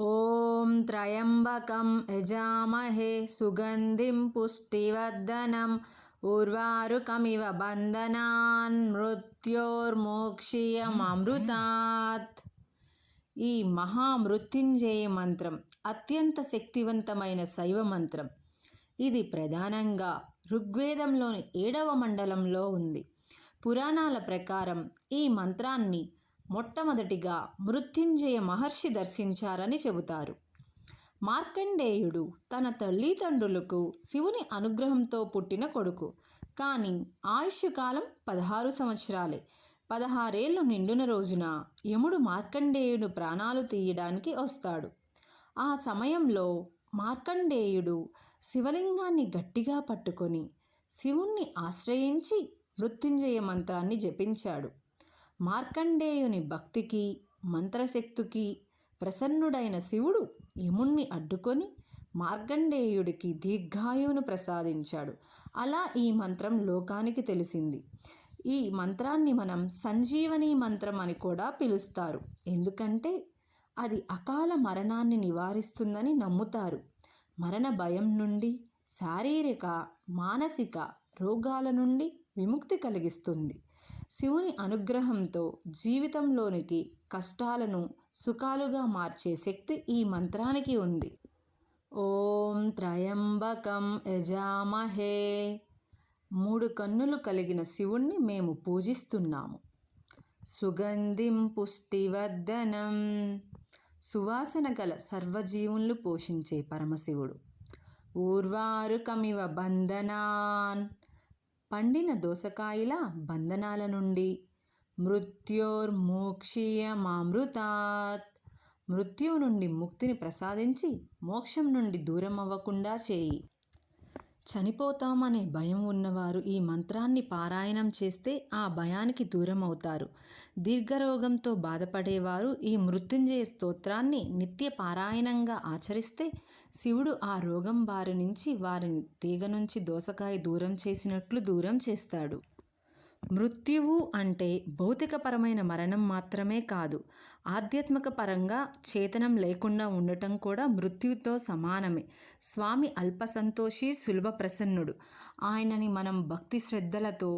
ఓం త్రయంబకం యజామహే సుగంధిం పుష్టివర్ధనం ఉర్వారుకమివ బంధనాన్ మృత్యోర్మోక్షీయమామృతాత్. ఈ మహామృత్యుంజయ మంత్రం అత్యంత శక్తివంతమైన శైవ మంత్రం. ఇది ప్రధానంగా ఋగ్వేదంలోని 7వ మండలంలో ఉంది. పురాణాల ప్రకారం ఈ మంత్రాన్ని మొట్టమొదటిగా మృత్యుంజయ మహర్షి దర్శించారని చెబుతారు. మార్కండేయుడు తన తల్లిదండ్రులకు శివుని అనుగ్రహంతో పుట్టిన కొడుకు. కానీ ఆయుష్ కాలం 16 సంవత్సరాలే. 16 ఏళ్ళు నిండిన రోజున యముడు మార్కండేయుడు ప్రాణాలు తీయడానికి వస్తాడు. ఆ సమయంలో మార్కండేయుడు శివలింగాన్ని గట్టిగా పట్టుకొని శివుణ్ణి ఆశ్రయించి మృత్యుంజయ మంత్రాన్ని జపించాడు. మార్కండేయుని భక్తికి మంత్రశక్తికి ప్రసన్నుడైన శివుడు యముణ్ణి అడ్డుకొని మార్కండేయుడికి దీర్ఘాయువును ప్రసాదించాడు. అలా ఈ మంత్రం లోకానికి తెలిసింది. ఈ మంత్రాన్ని మనం సంజీవని మంత్రం అని కూడా పిలుస్తారు. ఎందుకంటే అది అకాల మరణాన్ని నివారిస్తుందని నమ్ముతారు. మరణ భయం నుండి, శారీరక మానసిక రోగాల నుండి విముక్తి కలిగిస్తుంది. శివుని అనుగ్రహంతో జీవితంలోనికి కష్టాలను సుఖాలుగా మార్చే శక్తి ఈ మంత్రానికి ఉంది. ఓం త్రయంబకం యజామహే. 3 కన్నులు కలిగిన శివుణ్ణి మేము పూజిస్తున్నాము. సుగంధిం పుష్టివర్ధనం. సువాసన గల సర్వజీవులను పోషించే పరమశివుడు. ఊర్వారుకమివ బంధనాన్. పండిన దోసకాయల బంధనాల నుండి. మృత్యోర్మోక్షీయమామృతాత్. మృత్యువు నుండి ముక్తిని ప్రసాదించి మోక్షం నుండి దూరం అవ్వకుండా చేయి. చనిపోతామనే భయం ఉన్నవారు ఈ మంత్రాన్ని పారాయణం చేస్తే ఆ భయానికి దూరం అవుతారు. దీర్ఘరోగంతో బాధపడేవారు ఈ మృత్యుంజయ స్తోత్రాన్ని నిత్య పారాయణంగా ఆచరిస్తే శివుడు ఆ రోగం బారి నుంచి వారిని తీగ నుంచి దోసకాయ దూరం చేసినట్లు దూరం చేస్తాడు. మృత్యువు అంటే భౌతికపరమైన మరణం మాత్రమే కాదు, ఆధ్యాత్మిక పరంగా చేతనం లేకుండా ఉండటం కూడా మృత్యువుతో సమానమే. స్వామి అల్పసంతోషి సులభ ప్రసన్నుడు. ఆయనని మనం భక్తి శ్రద్ధలతో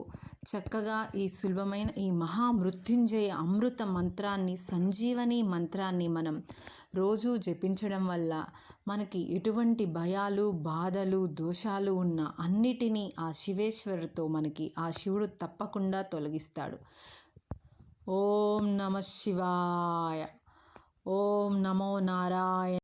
చక్కగా ఈ సులభమైన ఈ మహామృత్యుంజయ అమృత మంత్రాన్ని, సంజీవని మంత్రాన్ని మనం రోజు జపించడం వల్ల మనకి ఎటువంటి భయాలు, బాధలు, దోషాలు ఉన్న అన్నిటినీ ఆ శివేశ్వరుతో మనకి ఆ శివుడు తప్పకుండా తొలగిస్తాడు. ఓం నమః శివాయ. ఓం నమో నారాయణ.